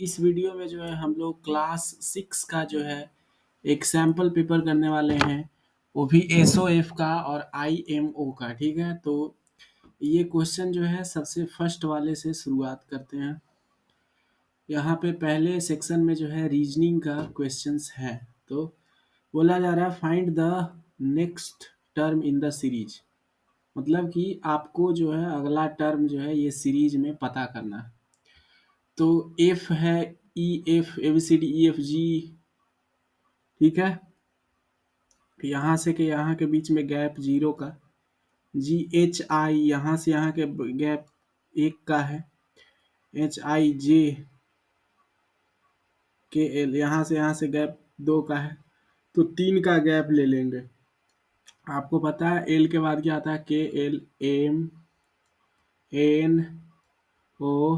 इस वीडियो में जो है हम लोग क्लास 6 का जो है एक सैम्पल पेपर करने वाले हैं, वो भी एसओएफ का और आईएमओ का। ठीक है, तो ये क्वेश्चन जो है सबसे फर्स्ट वाले से शुरुआत करते हैं। यहाँ पे पहले सेक्शन में जो है रीजनिंग का क्वेश्चंस है। तो बोला जा रहा है find the next term in the series, मतलब कि आपको जो है अगला टर्म जो है ये सीरीज में पता करना है। तो एफ है, E F A B C D E F G, ठीक है। यहाँ से के यहाँ के बीच में गैप जीरो का, जी एच आई यहाँ से यहाँ के गैप एक का है, एच आई जे के एल यहाँ से गैप दो का है, तो तीन का गैप ले लेंगे। आपको पता है एल के बाद क्या आता है, के एल एम एन ओ,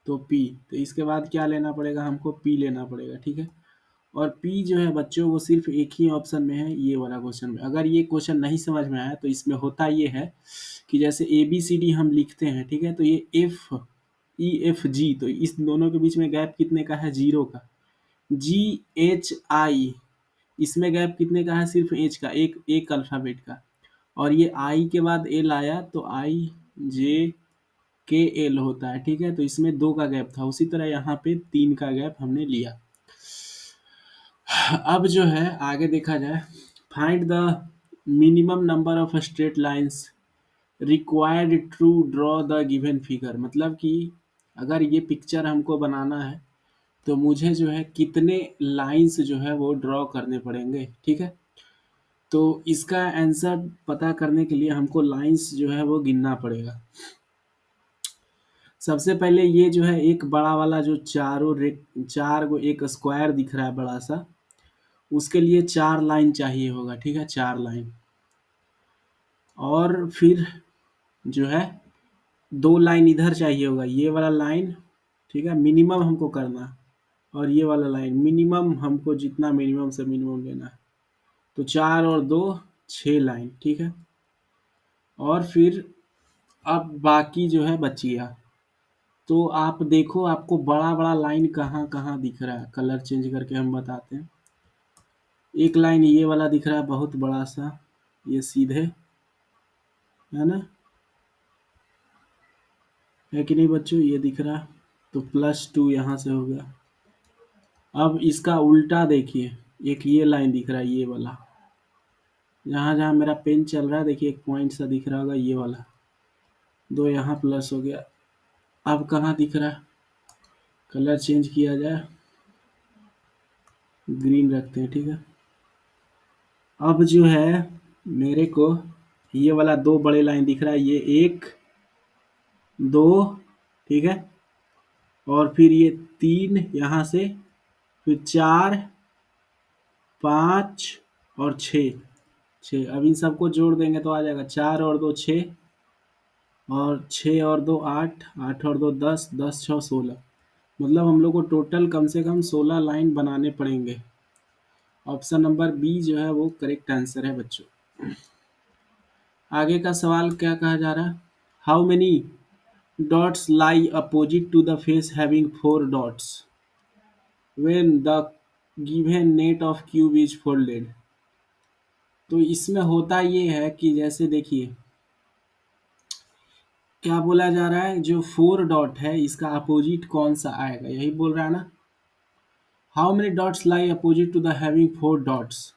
तो पी, तो इसके बाद क्या लेना पड़ेगा हमको, पी लेना पड़ेगा। ठीक है, और पी जो है बच्चों वो सिर्फ एक ही ऑप्शन में है, ये वाला क्वेश्चन में। अगर ये क्वेश्चन नहीं समझ में आया तो इसमें होता ये है कि जैसे ए बी सी डी हम लिखते हैं, ठीक है, तो ये एफ ई एफ जी, तो इस दोनों के बीच में गैप कितने का है, जीरो का। जी एच आई, इसमें गैप कितने का है, सिर्फ एच का, एक एक अल्फ़ाबेट का। और ये आई के बाद एल आया तो आई जे के एल होता है। ठीक है, तो इसमें दो का गैप था, उसी तरह यहाँ पे तीन का गैप हमने लिया। अब जो है आगे देखा जाए, find the minimum number of straight lines required to draw the given figure, मतलब कि अगर ये पिक्चर हमको बनाना है तो मुझे जो है कितने लाइंस जो है वो ड्रॉ करने पड़ेंगे। ठीक है, तो इसका आंसर पता करने के लिए हमको लाइंस जो है वो गिनना पड़ेगा। सबसे पहले ये जो है एक बड़ा वाला जो चार को एक स्क्वायर दिख रहा है बड़ा सा, उसके लिए चार लाइन चाहिए होगा। ठीक है, चार लाइन, और फिर जो है दो लाइन इधर चाहिए होगा, ये वाला लाइन, ठीक है, मिनिमम हमको करना है, और ये वाला लाइन मिनिमम, हमको जितना मिनिमम से मिनिमम लेना है। तो चार और दो, छः लाइन। ठीक है, और फिर अब बाकी जो है बच गया, तो आप देखो आपको बड़ा बड़ा लाइन कहाँ कहाँ दिख रहा है, कलर चेंज करके हम बताते हैं। एक लाइन ये वाला दिख रहा है बहुत बड़ा सा, ये सीधे है ना, है कि नहीं बच्चों, ये दिख रहा है, तो +2 यहाँ से हो गया। अब इसका उल्टा देखिए, एक ये लाइन दिख रहा है, ये वाला, जहाँ जहाँ मेरा पेन चल रहा है देखिए एक पॉइंट सा दिख रहा होगा, ये वाला, दो यहाँ प्लस हो गया। अब कहाँ दिख रहा है, कलर चेंज किया जाए, ग्रीन रखते हैं। ठीक है, अब जो है मेरे को ये वाला दो बड़े लाइन दिख रहा है, ये एक दो, ठीक है, और फिर ये तीन यहाँ से, फिर चार पाँच और छः। अब इन सबको जोड़ देंगे तो आ जाएगा, चार और दो छः, और छः और दो आठ, आठ और दो दस, दस छः 16। मतलब हम लोग को टोटल कम से कम 16 लाइन बनाने पड़ेंगे। ऑप्शन नंबर बी जो है वो करेक्ट आंसर है बच्चों। आगे का सवाल क्या कहा जा रहा है, how many dots lie opposite to the face having 4 dots when the given net of cube is folded। तो इसमें होता ये है कि जैसे देखिए क्या बोला जा रहा है, जो 4 डॉट है इसका अपोजिट कौन सा आएगा, यही बोल रहा है ना। How many dots lie opposite to the having 4 dots.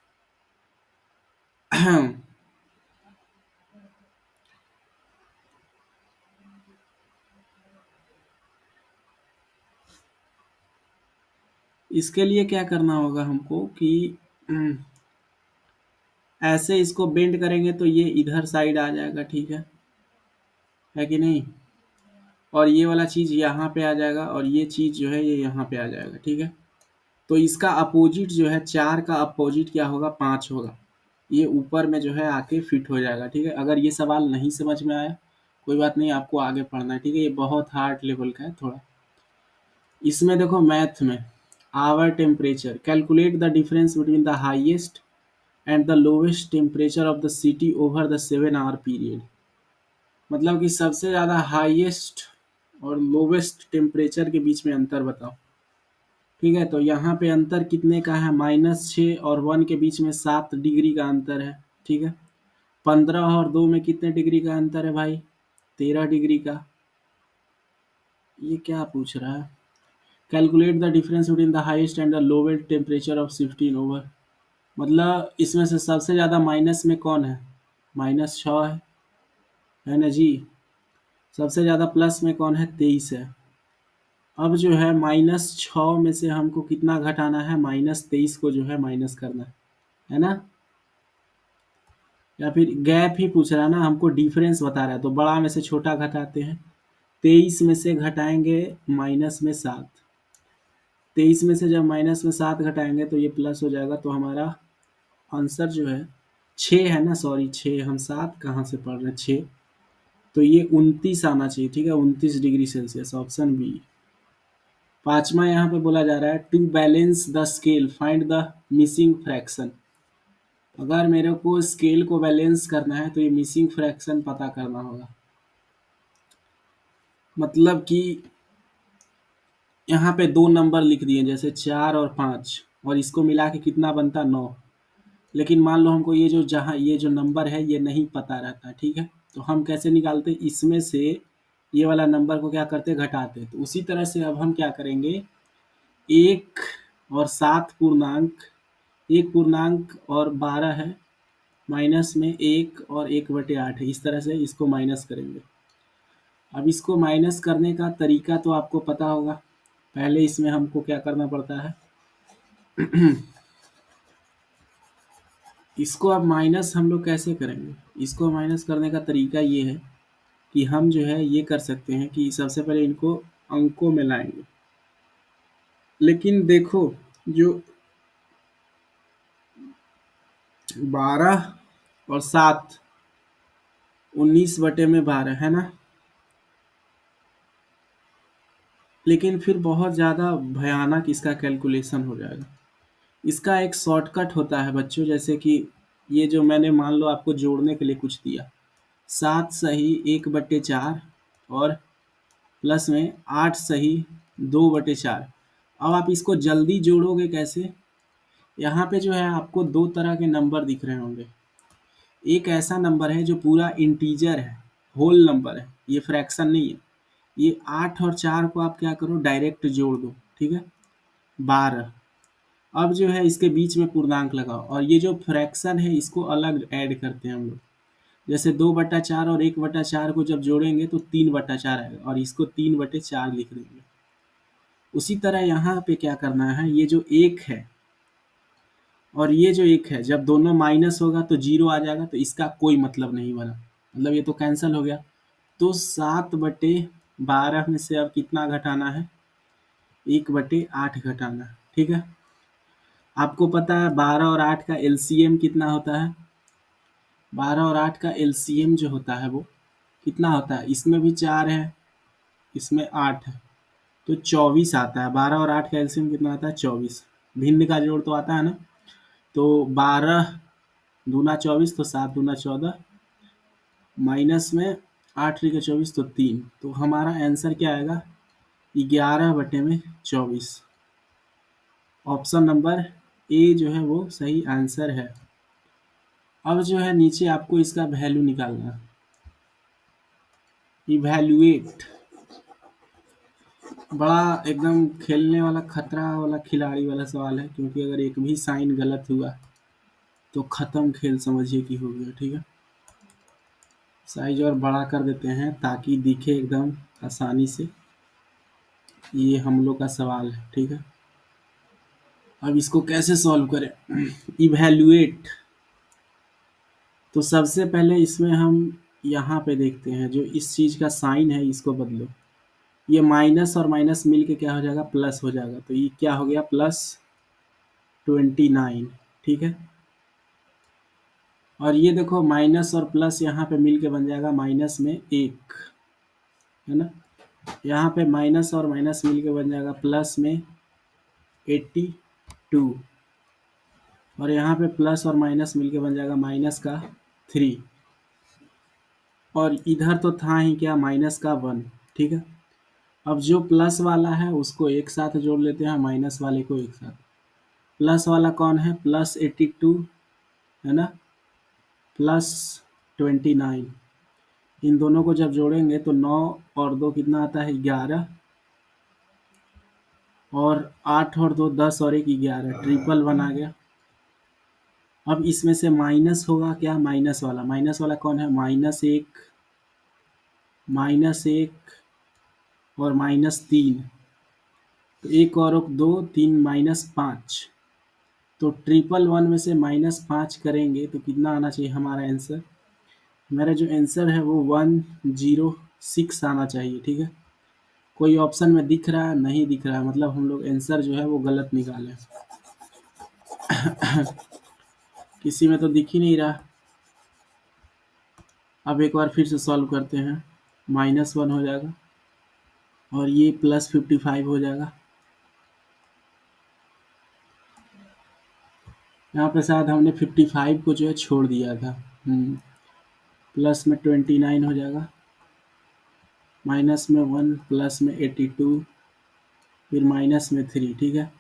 इसके लिए क्या करना होगा हमको कि ऐसे इसको बेंड करेंगे तो ये इधर साइड आ जाएगा। ठीक है कि नहीं, और ये वाला चीज़ यहाँ पे आ जाएगा, और ये चीज़ जो है ये यहाँ पे आ जाएगा। ठीक है, तो इसका अपोजिट जो है, चार का अपोजिट क्या होगा, 5 होगा, ये ऊपर में जो है आके फिट हो जाएगा। ठीक है, अगर ये सवाल नहीं समझ में आया कोई बात नहीं, आपको आगे पढ़ना है। ठीक है, ये बहुत हार्ड लेवल का है थोड़ा। इसमें देखो मैथ में, hour temperature calculate the difference between the highest and the lowest temperature of the city over the 7 hour period. मतलब कि सबसे ज़्यादा हाईएस्ट और लोवेस्ट टेम्परेचर के बीच में अंतर बताओ। ठीक है, तो यहाँ पे अंतर कितने का है, -6 और 1 के बीच में 7 डिग्री का अंतर है। ठीक है, 15 और 2 में कितने डिग्री का अंतर है भाई, 13 डिग्री का। ये क्या पूछ रहा है, calculate the difference between the highest and the lowest temperature of 16 over. मतलब इसमें से सबसे ज़्यादा माइनस में कौन है, -6 है ना जी। सबसे ज़्यादा प्लस में कौन है, 23 है। अब जो है -6 में से हमको कितना घटाना है, -23 को जो है माइनस करना है ना। या फिर गैप ही पूछ रहा है ना, हमको डिफरेंस बता रहा है, तो बड़ा में से छोटा घटाते हैं। 23 में से घटाएंगे -7, 23 में से जब -7 घटाएंगे तो ये प्लस हो जाएगा, तो हमारा आंसर जो है 6 है ना, सॉरी 6, हम 7 कहाँ से पढ़ रहे हैं, 6। तो ये 29 आना चाहिए। ठीक है, 29 डिग्री सेल्सियस, ऑप्शन बी। पांचवा यहाँ पे बोला जा रहा है, to balance the scale find the missing fraction. अगर मेरे को स्केल को बैलेंस करना है तो ये मिसिंग फ्रैक्शन पता करना होगा। मतलब कि यहाँ पे 2 नंबर लिख दिए, जैसे 4 और 5, और इसको मिला के कितना बनता, 9। लेकिन मान लो हमको ये जो जहाँ ये जो नंबर है ये नहीं पता रहता। ठीक है, तो हम कैसे निकालते, इसमें से ये वाला नंबर को क्या करते, घटाते। तो उसी तरह से अब हम क्या करेंगे, 1 और 7 पूर्णांक, 1 पूर्णांक और 12 है, माइनस में 1 और 1/8 है, इस तरह से इसको माइनस करेंगे। अब इसको माइनस करने का तरीका तो आपको पता होगा। पहले इसमें हमको क्या करना पड़ता है, इसको अब माइनस हम लोग कैसे करेंगे, इसको माइनस करने का तरीका ये है कि हम जो है ये कर सकते हैं कि सबसे पहले इनको अंकों में लाएंगे। लेकिन देखो, जो 12 और 7, 19/12 है ना। लेकिन फिर बहुत ज़्यादा भयानक इसका कैलकुलेशन हो जाएगा। इसका एक शॉर्टकट होता है बच्चों, जैसे कि ये जो मैंने मान लो आपको जोड़ने के लिए कुछ दिया, 7 सही 1/4 और प्लस में 8 सही 2/4। अब आप इसको जल्दी जोड़ोगे कैसे, यहाँ पे जो है आपको 2 तरह के नंबर दिख रहे होंगे। एक ऐसा नंबर है जो पूरा इंटीजर है, होल नंबर है, ये फ्रैक्शन नहीं है। ये 8 और 4 को आप क्या करो, डायरेक्ट जोड़ दो। ठीक है, 12। अब जो है इसके बीच में पूर्णांक लगाओ, और ये जो फ्रैक्शन है इसको अलग ऐड करते हैं हम लोग। जैसे 2/4 और 1/4 को जब जोड़ेंगे तो 3/4 आएगा, और इसको 3/4 लिख देंगे। उसी तरह यहाँ पे क्या करना है, ये जो 1 है और ये जो 1 है, जब दोनों माइनस होगा तो 0 आ जाएगा, तो इसका कोई मतलब नहीं बना, मतलब ये तो कैंसिल हो गया। तो 7/12 में से अब कितना घटाना है, 1/8 घटाना है। ठीक है, आपको पता है 12 और 8 का एलसीएम कितना होता है, 12 और 8 का एलसीएम जो होता है वो कितना होता है, इसमें भी 4 है, इसमें 8 है, तो 24 आता है। 12 और 8 का एलसीएम कितना आता है, 24। भिन्न का जोड़ तो आता है ना, तो 12 दूना 24, तो 7 दूना 14, माइनस में 8 3 का 24, तो 3। तो हमारा आंसर क्या आएगा, 11/24। ऑप्शन नंबर ए जो है वो सही आंसर है। अब जो है नीचे आपको इसका वैल्यू निकालना है, इवैल्यूएट। बड़ा एकदम खेलने वाला खतरा वाला खिलाड़ी वाला सवाल है, क्योंकि अगर एक भी साइन गलत हुआ तो ख़त्म खेल समझिए कि हो गया। ठीक है, साइज और बड़ा कर देते हैं ताकि दिखे एकदम आसानी से। ये हम लोग का सवाल है। ठीक है, अब इसको कैसे सॉल्व करें, इवैल्यूएट। तो सबसे पहले इसमें हम यहाँ पे देखते हैं, जो इस चीज़ का साइन है इसको बदलो। ये माइनस और माइनस मिल के क्या हो जाएगा, प्लस हो जाएगा। तो ये क्या हो गया, +29। ठीक है, और ये देखो माइनस और प्लस यहाँ पे मिल के बन जाएगा माइनस में 1, है ना। यहाँ पे माइनस और माइनस मिल के बन जाएगा प्लस में 82, और यहाँ पे प्लस और माइनस मिल के बन जाएगा माइनस का 3, और इधर तो था ही क्या, माइनस का 1। ठीक है, अब जो प्लस वाला है उसको एक साथ जोड़ लेते हैं, माइनस वाले को एक साथ। प्लस वाला कौन है? +82 है ना, +29। इन दोनों को जब जोड़ेंगे तो 9 और 2 कितना आता है? 11, और 8 और 2 10 और 1 11, 111 आ गया। अब इसमें से माइनस होगा क्या? माइनस वाला कौन है? -1 और -3। तो 1 और 2 3 -5। तो 111 में से -5 करेंगे तो कितना आना चाहिए हमारा आंसर? मेरा जो आंसर है वो 106 आना चाहिए, ठीक है। कोई ऑप्शन में दिख रहा है? नहीं दिख रहा है, मतलब हम लोग आंसर जो है वो गलत निकाले। किसी में तो दिख ही नहीं रहा। अब एक बार फिर से सॉल्व करते हैं। -1 हो जाएगा और ये +55 हो जाएगा। यहाँ पे शायद हमने 55 को जो है छोड़ दिया था। प्लस में 29 हो जाएगा, माइनस में 1, प्लस में 82, फिर माइनस में 3, ठीक है।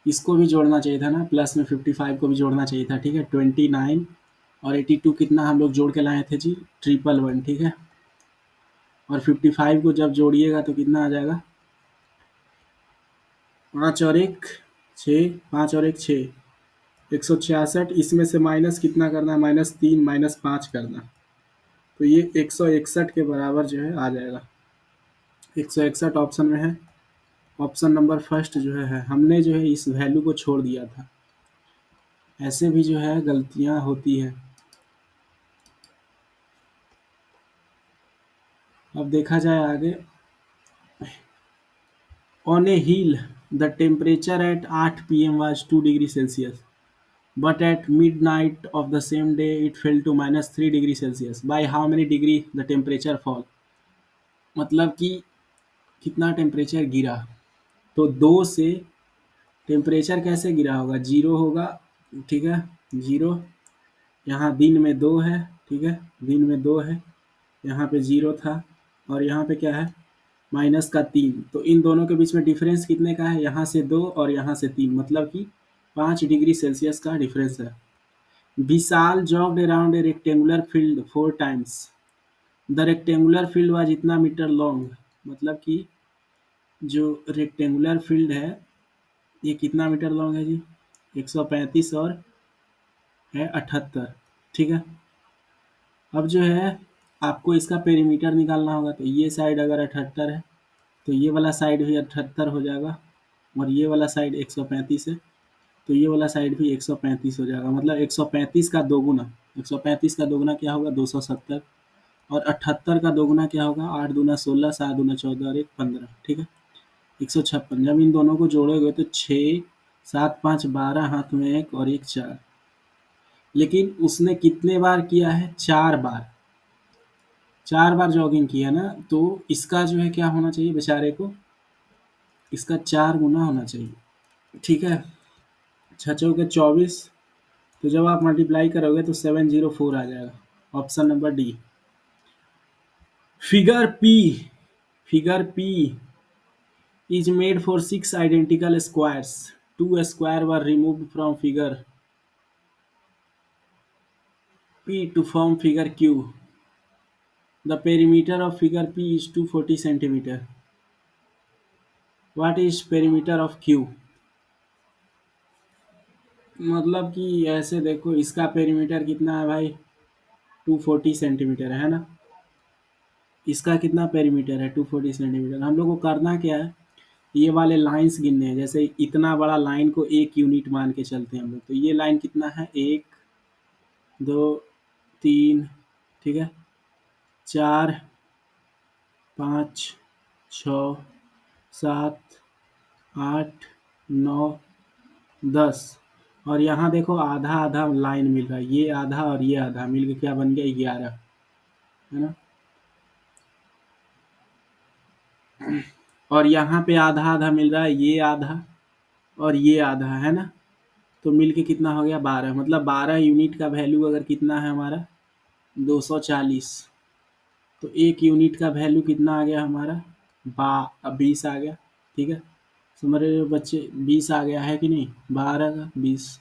इसको भी जोड़ना चाहिए था ना, प्लस में 55 को भी जोड़ना चाहिए था, ठीक है। 29 और 82 कितना हम लोग जोड़ के लाए थे जी? 111, ठीक है। और 55 को जब जोड़िएगा तो कितना आ जाएगा? 5 और 1 6, 5 और 1 6, 166। इसमें से माइनस कितना करना है? -3 -5 करना। तो ये 161 के बराबर जो है आ जाएगा। 161 ऑप्शन में है। ऑप्शन नंबर फर्स्ट जो है हमने जो है इस वैल्यू को छोड़ दिया था। ऐसे भी जो है गलतियां होती है। अब देखा जाए आगे। On A hill the temperature at 8 PM was 2 degree Celsius, but at midnight of the same day it fell to -3 degree Celsius. by how many degree the temperature fall? मतलब कि कितना टेम्परेचर गिरा। तो 2 से टेम्परेचर कैसे गिरा होगा? 0 होगा, ठीक है, 0। यहाँ दिन में 2 है, ठीक है, दिन में 2 है, यहाँ पे 0 था, और यहाँ पे क्या है? -3। तो इन दोनों के बीच में डिफरेंस कितने का है? यहाँ से 2 और यहाँ से 3, मतलब कि 5 डिग्री सेल्सियस का डिफरेंस है। Vishal jogged around a rectangular field 4 times. The rectangular field was इतना मीटर लॉन्ग, मतलब कि जो रेक्टेंगुलर फील्ड है ये कितना मीटर लॉन्ग है जी? 135 और है 78, ठीक है। अब जो है आपको इसका पेरीमीटर निकालना होगा। तो ये साइड अगर 78 है तो ये वाला साइड भी 78 हो जाएगा, और ये वाला साइड 135 है तो ये वाला साइड भी 135 हो जाएगा। मतलब 135 का दोगुना, 135 का दोगुना क्या होगा? 270, और 78 का दोगुना क्या होगा? 8 दूना 16, 7 दूना 14 और 1 15, ठीक है, 156। जब इन दोनों को जोड़ोगे तो 6 7 5 12, हाथ में 1 और 1 4। लेकिन उसने कितने बार किया है? 4 बार। 4 बार जॉगिंग किया ना, तो इसका जो है क्या होना चाहिए बेचारे को? इसका 4 गुना होना चाहिए, ठीक है। 6 चौके 24। तो जब आप मल्टीप्लाई करोगे तो 704 आ जाएगा। Option number D. Figure P, figure P is made for 6 identical squares. 2 squares were removed from figure P to form figure Q. The perimeter of figure P is 240 centimeter. What is perimeter of Q? मतलब कि ऐसे देखो, इसका perimeter कितना है भाई? 240 centimetre है ना। इसका कितना पेरीमीटर है? 240 सेंटीमीटर। हम लोग को करना क्या है? ये वाले लाइंस गिनने हैं। जैसे इतना बड़ा लाइन को 1 यूनिट मान के चलते हैं हम लोग। तो ये लाइन कितना है? 1 2 3, ठीक है, 4 5 6 7 8 9 10। और यहाँ देखो आधा आधा लाइन मिल रहा है, ये आधा और ये आधा मिल के क्या बन गया? 11, है ना। और यहाँ पे आधा आधा मिल रहा है, ये आधा और ये आधा, है ना। तो मिल के कितना हो गया? 12। मतलब 12 यूनिट का वैल्यू अगर कितना है हमारा? 240। तो 1 यूनिट का वैल्यू कितना आ गया हमारा? 20 आ गया। ठीक है, तो मेरे बच्चे 20 आ गया है कि नहीं, 12 का 20।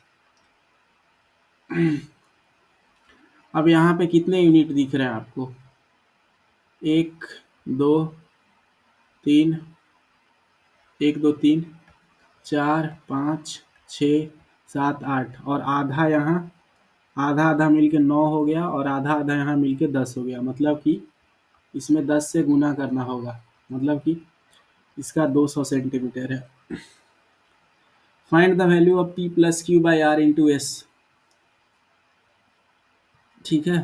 अब यहाँ पे कितने यूनिट दिख रहे हैं आपको, 1 2 3, 1 2 3 4 5 6 7 8, और आधा यहाँ, आधा आधा मिलके 9 हो गया, और आधा आधा यहाँ मिलके 10 हो गया। मतलब कि इसमें 10 से गुना करना होगा, मतलब कि इसका 200 सेंटीमीटर है। Find the value of P plus Q by R into S. ठीक है,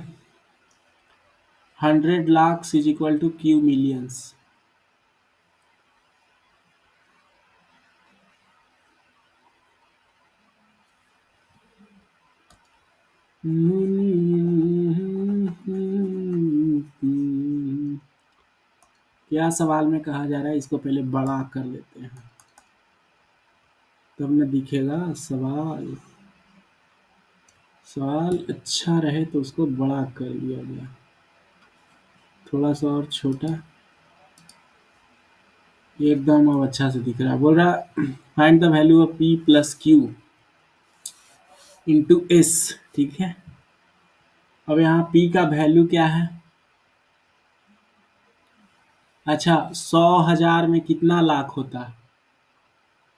100 lakh is equal to Q millions. क्या सवाल में कहा जा रहा है, इसको पहले बड़ा कर लेते हैं, तब न दिखेगा सवाल। सवाल अच्छा रहे तो उसको बड़ा कर दिया गया, थोड़ा सा और छोटा, ये एकदम अब अच्छा से दिख रहा है। बोल रहा find the value of P plus Q into S. ठीक है, अब यहाँ P का वैल्यू क्या है, अच्छा 100,000 में कितना लाख होता है,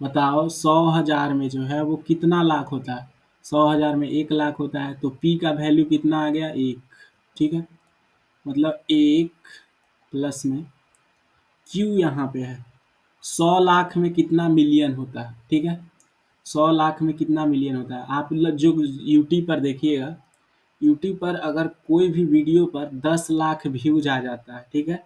बताओ 100,000 में जो है वो कितना लाख होता है, 100,000 में 1 लाख होता है, तो P का वैल्यू कितना आ गया, 1। ठीक है, मतलब 1 प्लस में Q यहाँ पे है, 100 लाख में कितना मिलियन होता है। ठीक है, 100 लाख में कितना मिलियन होता है, आप लोग जो यूट्यूब पर देखिएगा, यूट्यूब पर अगर कोई भी वीडियो पर 10 लाख व्यूज आ जाता है, ठीक है,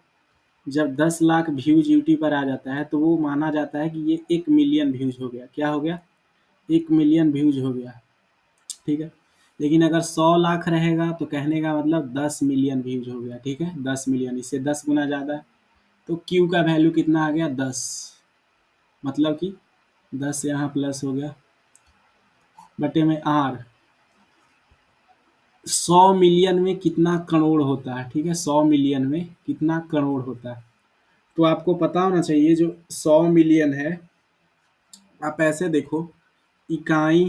जब 10 लाख व्यूज यूट्यूब पर आ जाता है तो वो माना जाता है कि ये 1 मिलियन व्यूज हो गया। क्या हो गया, 1 मिलियन व्यूज हो गया। ठीक है, लेकिन अगर 100 लाख रहेगा तो कहने का मतलब 10 मिलियन व्यूज हो गया। ठीक है, 10 मिलियन, इससे 10 गुना ज़्यादा है, तो क्यू का वैल्यू कितना आ गया, 10। मतलब कि 10 यहाँ प्लस हो गया, बटे में आर। 100 मिलियन में कितना करोड़ होता है, ठीक है, 100 मिलियन में कितना करोड़ होता है, तो आपको पता होना चाहिए जो 100 मिलियन है, आप ऐसे देखो, इकाई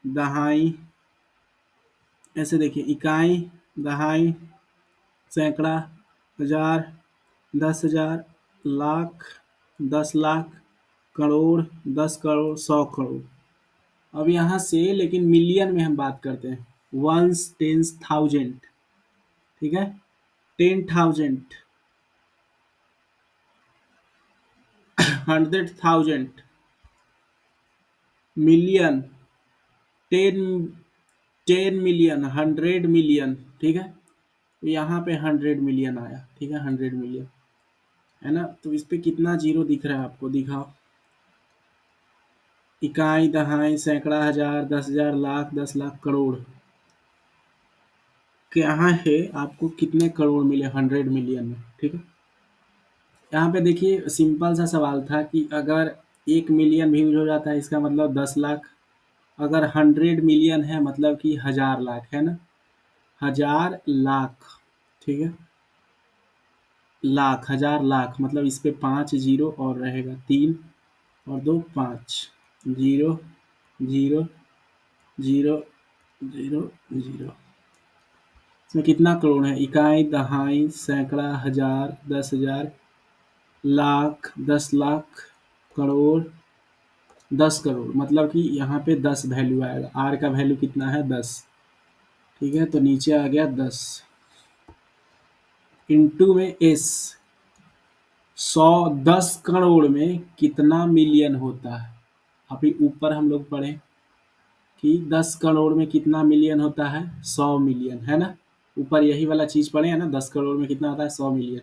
दहाई, ऐसे देखिए, इकाई दहाई सैकड़ा हजार 10,000 लाख 10 लाख करोड़ 10 करोड़ 100 करोड़। अब यहाँ से लेकिन मिलियन में हम बात करते हैं, वंस टेंस थाउजेंड। ठीक है, 10,000 100,000 मिलियन 10 10 मिलियन 100 मिलियन। ठीक है, तो यहाँ पे 100 मिलियन आया। ठीक है, 100 मिलियन है ना, तो इस पे कितना जीरो दिख रहा है आपको, दिखाओ। इकाई दहाई सैकड़ा हजार 10,000 लाख 10 लाख करोड़, यहाँ है आपको कितने करोड़ मिले 100 मिलियन में। ठीक है, यहाँ पे देखिए सिंपल सा सवाल था कि अगर 1 मिलियन व्यूज हो जाता है इसका मतलब 10 लाख, अगर 100 मिलियन है मतलब कि 1,000 लाख है ना, 1,000 लाख। ठीक है, लाख 1,000 लाख, मतलब इस पे 5 जीरो और रहेगा, 3 और 2 5, zero zero zero zero zero. इसमें कितना करोड़ है, इकाई दहाई सैकड़ा हजार 10,000 लाख 10 लाख करोड़ 10 करोड़, मतलब कि यहाँ पे 10 वैल्यू आएगा, आर का वैल्यू कितना है 10। ठीक है, तो नीचे आ गया 10 इंटू में एस। 10 करोड़ में कितना मिलियन होता है, अभी ऊपर हम लोग पढ़े कि 10 करोड़ में कितना मिलियन होता है, 100 मिलियन है ना, ऊपर यही वाला चीज पढ़े है ना, 10 करोड़ में कितना होता है 100 मिलियन,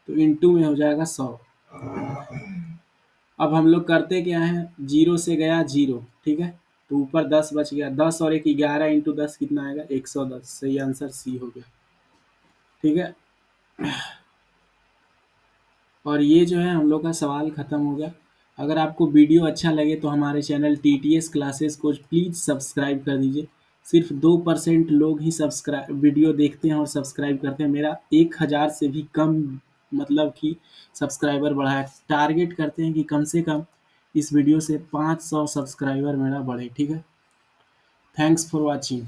तो इंटू में हो जाएगा 100। अब हम लोग करते क्या है, जीरो से गया जीरो। ठीक है, तो ऊपर 10 बच गया, 10 और एक 11 इंटू 10 कितना आएगा 110। सही आंसर सी हो गया। ठीक है, और ये जो है हम लोग का सवाल ख़त्म हो गया। अगर आपको वीडियो अच्छा लगे तो हमारे चैनल TTS क्लासेस को प्लीज़ सब्सक्राइब कर दीजिए। सिर्फ 2% लोग ही सब्सक्राइब वीडियो देखते हैं और सब्सक्राइब करते हैं। मेरा 1,000 से भी कम मतलब कि सब्सक्राइबर बढ़ाए, टारगेट करते हैं कि कम से कम इस वीडियो से 500 सब्सक्राइबर मेरा बढ़े। ठीक है, थैंक्स फॉर वॉचिंग।